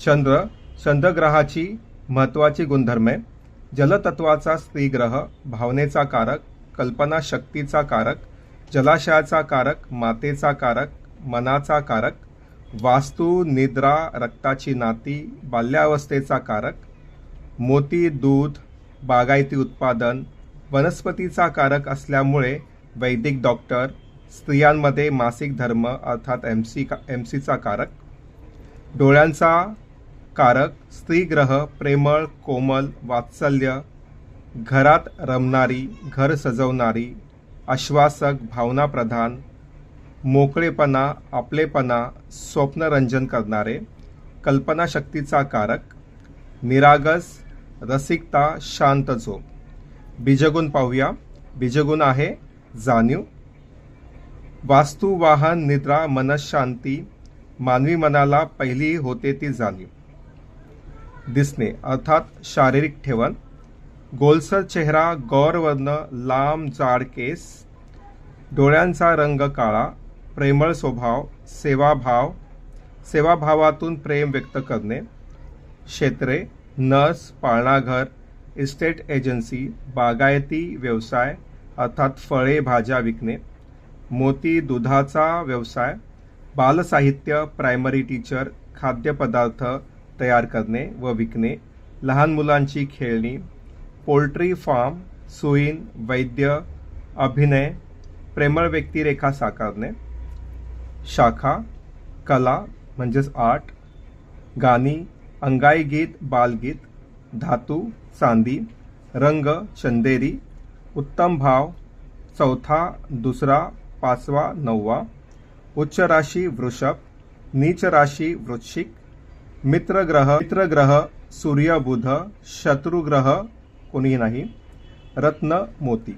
चंद्रग्रहाची महत्त्वाची गुणधर्मे: जलतत्वाचा स्त्रीग्रह, भावनेचा कारक, कल्पनाशक्तीचा कारक, जलाशयाचा कारक, मातेचा कारक, मनाचा कारक, वास्तू, निद्रा, रक्ताची नाती, बाल्यावस्थेचा कारक, मोती, दूध, बागायती उत्पादन, वनस्पतीचा कारक असल्यामुळे वैदिक डॉक्टर, स्त्रियांमध्ये मासिक धर्म अर्थात एमसीचा कारक, डोळ्यांचा कारक, स्त्रीग्रह, प्रेमळ, कोमल, वात्सल्य, घरात रमणारी, घर सजवणारी, आश्वासक, भावनाप्रधान, मोकळेपणा, आपलेपणा, स्वप्नरंजन करणारे, कल्पनाशक्तीचा कारक, निरागस, रसिकता, शांत झोप. बीजगुण पाहूया. बीजगुण आहे जाणीव. वास्तू, वाहन, निद्रा, मनशांती. मानवी मनाला पहिली होते ती जाणीव. दिसणे अर्थात शारीरिक ठेवण: गोलसर चेहरा, गौरवर्ण, लांब जाड केस, डोळ्यांचा रंग काळा, प्रेमळ स्वभाव, सेवाभाव, सेवाभावातून प्रेम व्यक्त करणे. क्षेत्रे: नर्स, पाळणाघर, इस्टेट एजन्सी, बागायती व्यवसाय अर्थात फळे भाज्या विकणे. मोती, दुधाचा व्यवसाय, बालसाहित्य, प्रायमरी टीचर, खाद्यपदार्थ तयार करणे व विकणे, लहान मुलांची खेळणी, पोल्ट्री फार्म, सुईण, वैद्य, अभिनय, प्रेमळ व्यक्तिरेखा साकारणे. शाखा: कला म्हणजेच आर्ट, गाणी, अंगाई गीत, बालगीत, धातू, चांदी, रंग, चंदेरी, उत्तम भाव, चौथा, दुसरा, पाचवा, नववा. उच्च राशी वृषभ, नीच राशी वृश्चिक. मित्रग्रह सूर्य, बुध. शत्रुग्रह कोणीही नाही. रत्न मोती.